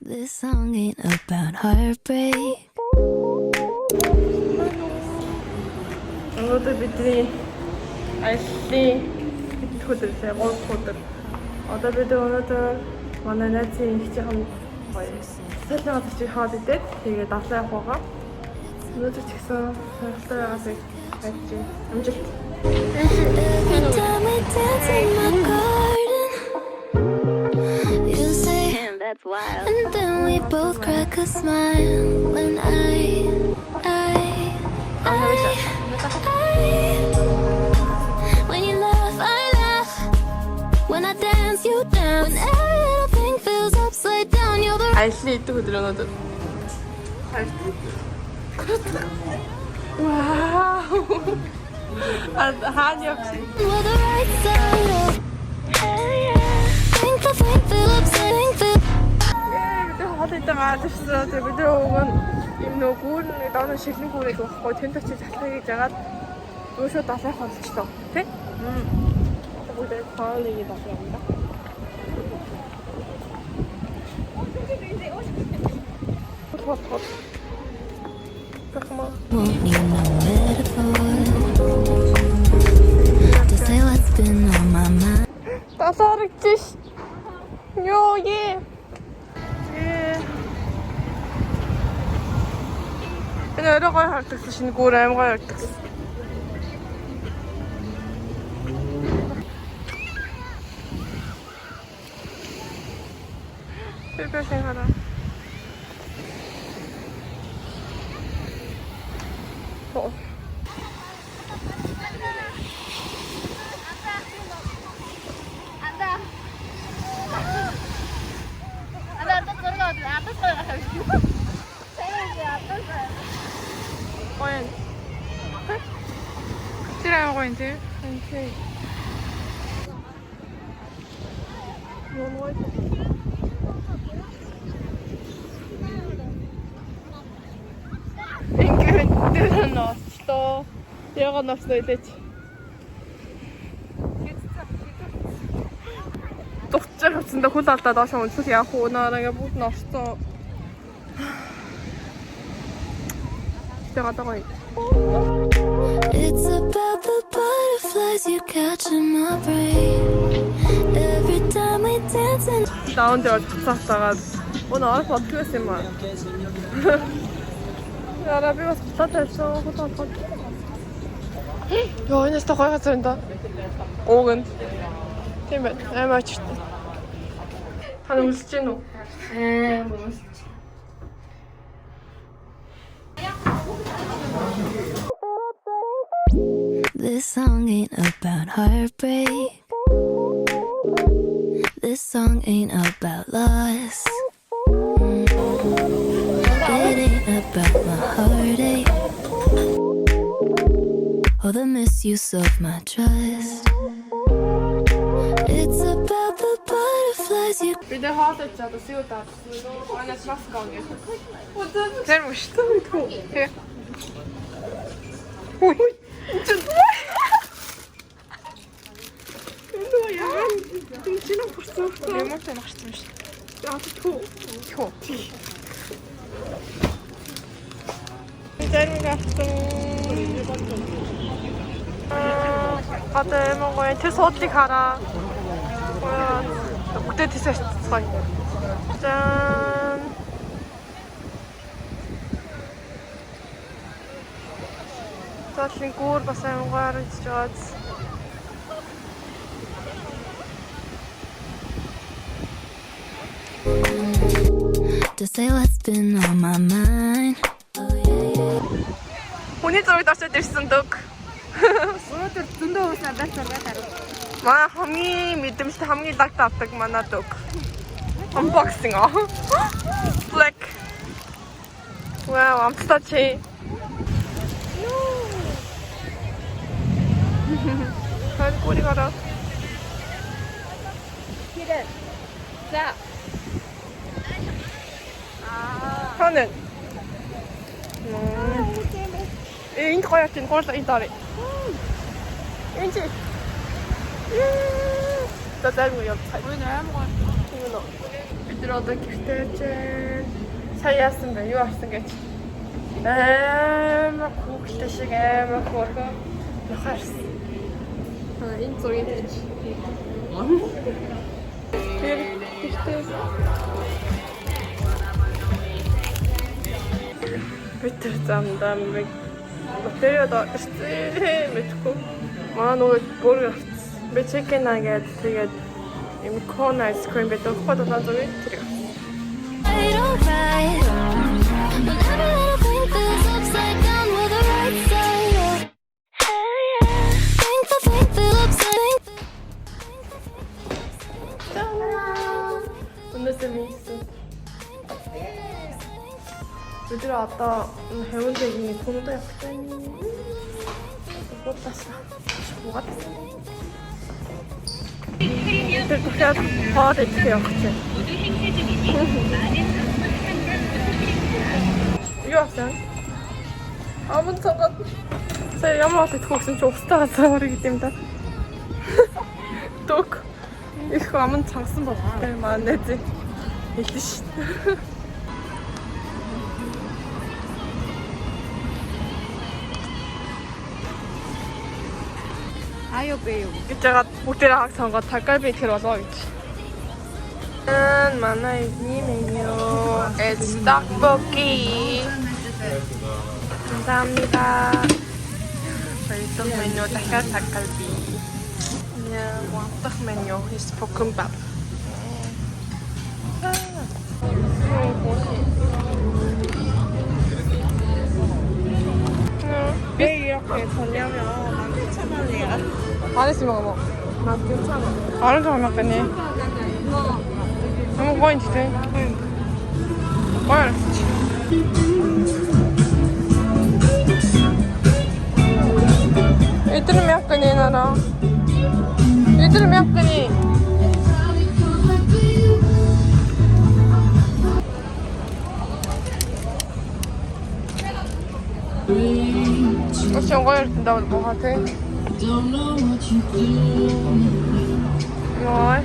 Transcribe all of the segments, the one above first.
This song ain't about heartbreak. 오늘도 бидний аллын хөдөлгөөн гол өдөр. Одоо бид өнөөдөр манай найзын ихчийн гоё салхи чи хаад идээд тэгээд давлаа явах байгаа. Өнөөдөр ч гэсэн сонирхолтой байгаас хайж амжилт. Every time we dance in my garden, you say, That's wild. and then we both crack a smile when when you laugh, I laugh. When I dance, you dance. When everything feels upside down, you're the 알лын идэх өдөр өнөөдөр. Вау. Хаана явсан? we're the right side of. Think feel upside, think. Бид хол идэх аадчихсан. Тэгээд бид нөгөө юм нөгөө гүүр дооно шилэн гүүрийг өгөхгүй тэнд очиж залхах гэж яагаад өөшөө далайх болчихлоо тий? Бүгд хаалыг далай юм да. Хот. Won't need no metaphor to say what's been on my mind. Тасарагчиш. Ёо е. Энэ өөрөө гоё харагдсан шинэ гүүр аим гоё харагдсан. Тэпэсэн хараа. Оо. Коин. Тираа коинтэй. Окей. Ингээд тэр ноцлоо. Яга ноцлоо илээч. Дугцаар хавцсандаа хөл алдаа доошоо унцвал яах вэ? Наараа бүгд норцоо. Тэгатай. It's about the butterflies you catch in my brain. Every time we dance and Даун дээр цацаагаад өнөө орох болтгоос юм аа. Яра би бас цацаасан хутаа. Яа энэс та гоё газар энэ да. Ууган. Тийм байх. Амаач. Хана үлсэж гэнэ үү? Үлсэж. this song ain't about heartbreak. This song ain't about loss. It ain't about my heartache or the misuse of my trust. It's about the butterflies you. Би дэ хаалт чадсан юу даа. Анаас маск авах. Тэр мөш төө. Ой. Ну яа. Тинчэн хүрсэн. Ямар ч амарсан шүү. Яа төө. Төө. Тэрний гастон. Одоо юм уу тэр суудлыг хараа. Бүгдээ тийш цацгай. Жан. Татлын гүүр бас аймгаар идэж байгаа. To say what's been on my mind. Хүний зураг орчод ирсэн дөг. Өнөөдөр зөндөө уусаа байцаар. Маа хамгийн мэдрэмжтэй хамгийн лагт авдаг манай дөг. Unboxing аа. Black. Wow, амттай чи. Хай гури гараа. Хэрэг. За. Ханаа. Энд гоё чинь гол энэ даа. Энд чи. За дай μου 옆 차. 왜 나야 먹어? 이거. Бид одоо гэртээ сая яасан бэ? Юу авсан гэж? Амар хүүхэлтэй шиг амар хөөрхөн нөхөрс. Энэ зургийг тийч. Тэр гэртээ Битэр замдаа нэг батареад ирсэн мэдхгүй. Манай нөгөө бургер авчихсан. Би chicken nugget тэгээд юм corn ice cream гэдэг хот удаа зургийг тэр. I don't right. Whenever I think this upside down with the right side up. Think the upside. 오늘 재미있어. 얘들아 아까 해운대기 돈도 약간 못 봤어. 뭐 같아? 얘들 또 그냥 봐야 될게요, 그치? 유학생? 아무튼 상관. Saya jammer altijd gewoon zo'n opstaat, hoor ik het hem Toch? Ik ga mijn chansen pakken, maar net. Het is. 아유 빼요. 이제가 모텔 학생과 닭갈비 들어서 있지. 만화이기 메뉴 It's 떡볶이. 감사합니다. 저희 메뉴 닭갈비. 그냥 왕떡 메뉴 is 볶음밥. 왜 이렇게 전냐면 17,000원이야. 안 했으면 뭐? 17,000원. 안 해서 얼마겠니? 한번 거인 지대. 응. 알았지. 이들은 몇 근이 나라. 이들은 몇 근이. 혹시 영광이 이렇게 나올 것 같아? 뭘?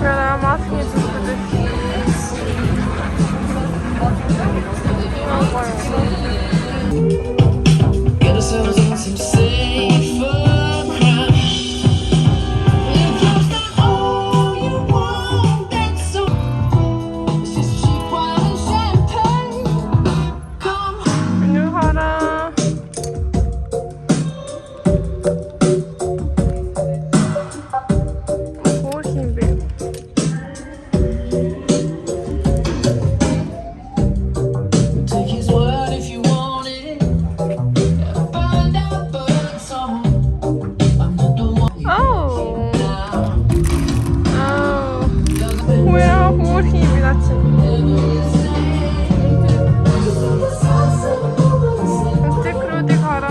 그래 마스크 좀 Get ourselves in some safer crime. If love's not all you want, that's so. It's just cheap wine and champagne. Come 안녕하라. 고심비. take his word if you want it. Burned out bird song. I'm not the one you Oh. now. Oh. 뭐야 고심비 나치. 어째 그러디 가라.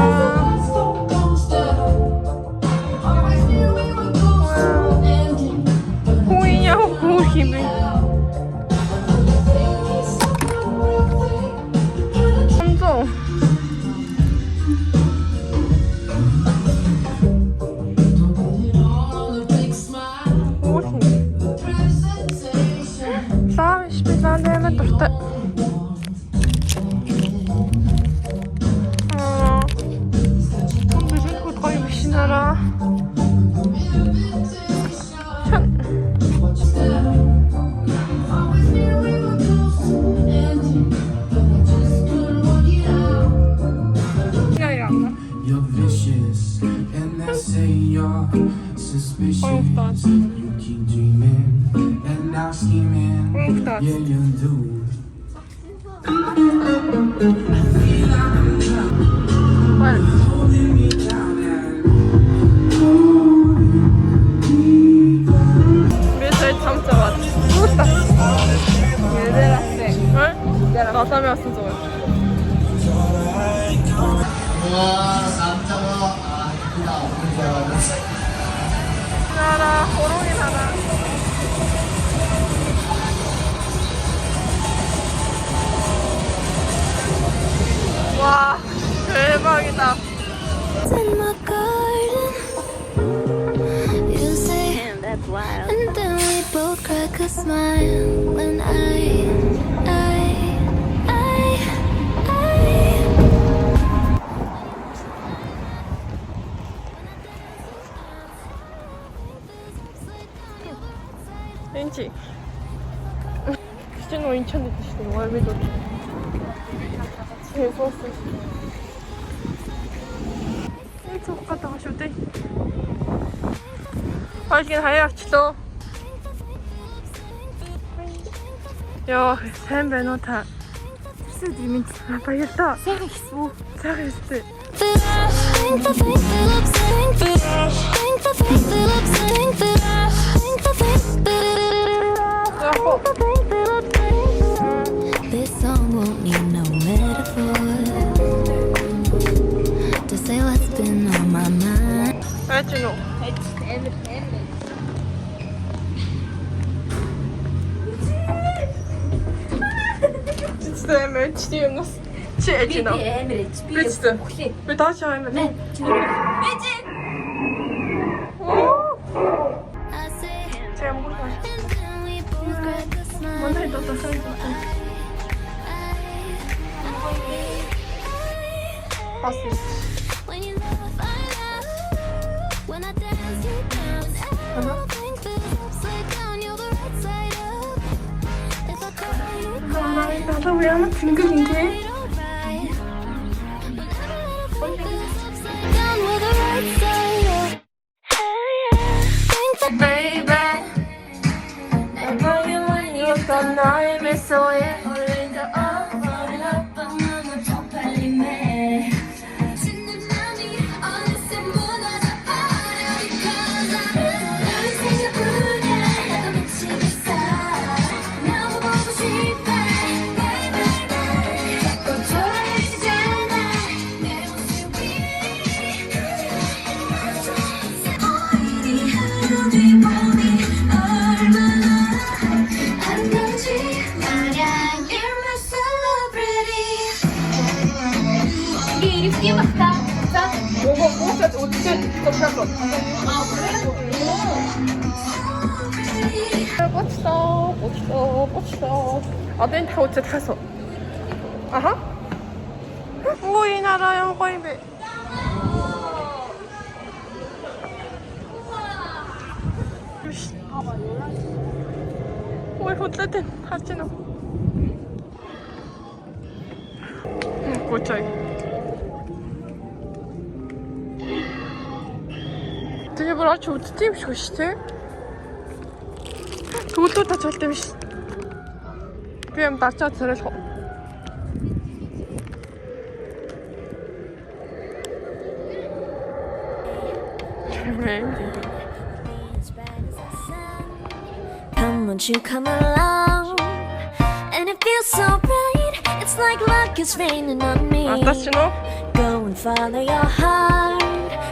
호이야 고심비. 삼성. 고심비. 싸움 싶지만 되면 또 또. 무슨 거 거의 무시나라. 참. 생각이 안 나. You're vicious, and they say you're suspicious. You keep dreaming, and now scheming. Rooftops. Yeah, you do. 헐. Holding me down and 미술 참자 맞. 좋다. 얘들아 쎄. 헐? 나 다음에 왔으면 좋아. 우와 깜짝아 아 이쁘다 없는 줄 알았는데 나라, 호롱이 나라. 와, 대박이다. in my garden. You say, Damn, that's wild. and then we both crack a smile when I. 왠지 그때는 인천에 계시던 월미도 재수없어. 저 갔다 가실 때 빨리 가야겠어. Ja, sen ben nota. Så du min på hjärta. Sag es det. Think the thing that looks think the thing that looks think the thing that this song won't need no metaphor to say what's been on my mind. 알지 너. 진짜 멸치 нас. Чечено. Bitte. Wir da schauen wir. I say, 제가 모르겠어. and then we both crack a smile. 뭔 해도 더 살고. 봤어. When you laugh, I laugh. When I dance, you dance. Everything feels upside down. You're the right side up. If I call you, cry. 나도 왜 하나 등급인 게? Right. Whenever little thing feels upside down, we're the right side up. Hey, yeah. Think that Baby. 내가 영원이었던 나의 미소에 어린다, falling up, 너무 쪽팔리네. 지는 맘이 어느새 무너져 버려. Because 널 생각보다 나도 미치겠어. 너무 보고 싶어. Baby, 자꾸 좋아해지잖아. 내 모습이 어린이 하루 뒤 보니 얼마나 아름다운지 말야. You're my celebrity. 이리 왔다. 뭐가 어떻게 덮였어? 멋있어. 아들 다 어째 타서. 아하. 우이 나라 영광이배. 왜 어쨌든 다시 나. 고쳐이. Ты врач, вот ты что işte? Тут та чөлтөм ш. Би юм дарчаа царайх. Come, won't you come along? And it feels so bright. It's like luck is raining on me. 私の Go and follow your heart.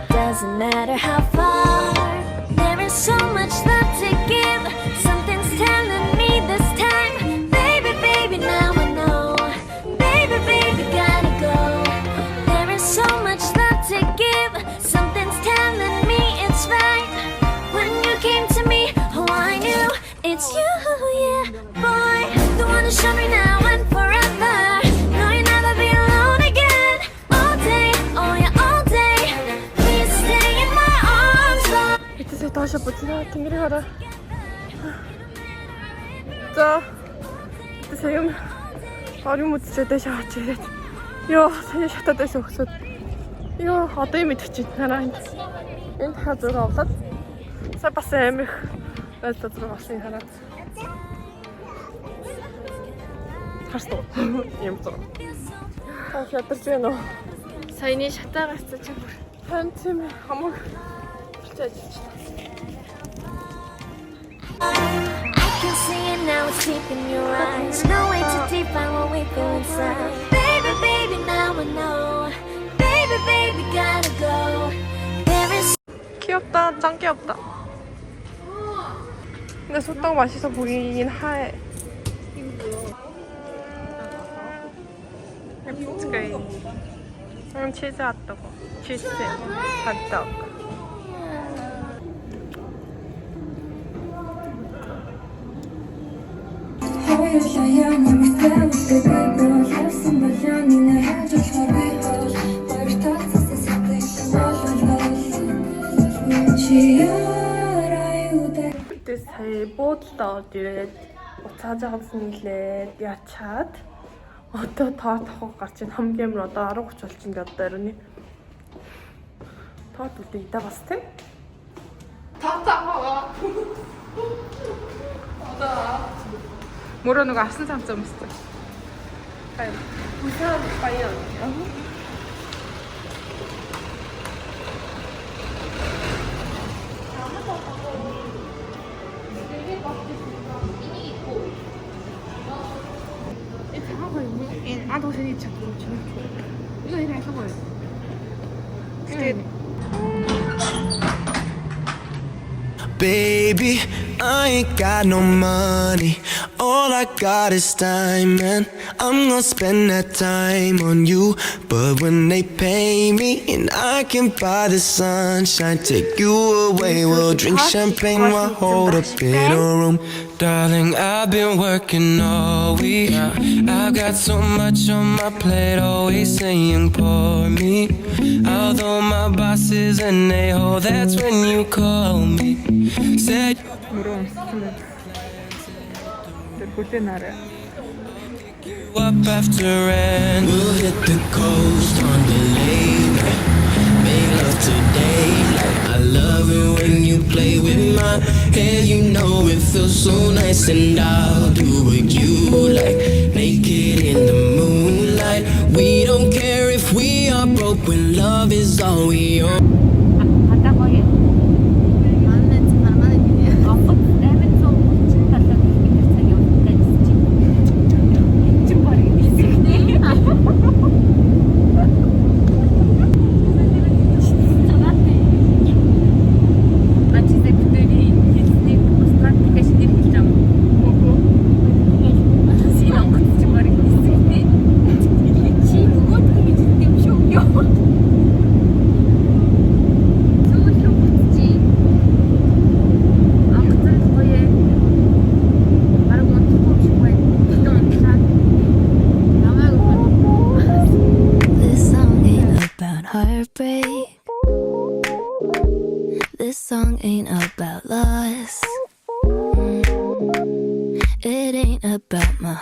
Doesn't matter how far. There is so much love to give. Something's telling me this time. Baby, baby, now I know. Baby, baby, gotta go. There is so much love to give. Something's telling me it's right. When you came to me, oh, I knew it's you, yeah, boy. The one to show me now and forever. No, you'll never be alone again. All day, oh yeah, all day. Please stay in my arms, Lord. 이제 다시 보지나 tingiri hara. 자, 지금 아리모 진짜 대샤지. 요, 생일 샷다 대서 없어. 이거 어떻게 밑이지? 나랑 энэ хазуур аваад сая бас амих байдлаар зураг авсан хараад харсан юм зураг. Аа ядарч байна уу? Саяны шатаа гарцаж байгаа. Хан тийм хамаг чиж. I can see it now, it's deep in your eyes. No way too deep, I won't wait for inside. Baby, baby, now I know. Baby, baby, gotta go. There is 귀엽다, 짱 귀엽다. 근데 소떡 맛있어 보이긴 해. 예쁘지? 치즈 핫도그, 치즈 핫도그. Бид сая буудлаа орж ирээд уцааж авсан нэлээд ячаад одоо тоот авах гарч ийн хамгийн амар одоо 10:30 болчихно гэдэг дөрөний тоот үлдээ идэ бас тийм Мөрөө нөгөө авсан цамцаа өмссөн. 우선 과연 Baby, I ain't got no money. All I got is time, and I'm gonna spend that time on you. But when they pay me, and I can buy the sunshine, take you away. We'll drink champagne while hold up in a room. Darling, I've been working all week. I've got so much on my plate, always saying pour me. Although my boss is an a-hole, that's when you call me. Said Мөрөө өмссөн. Тэр бүлээ нараа. up after and we'll hit the coast on the lake. Make love today. I love it when you play with my hair. You know it feels so nice, and I'll do what you like. Naked in the moonlight. We don't care if we are broke when love is all we own. Heartbreak. This song ain't about loss. It ain't about my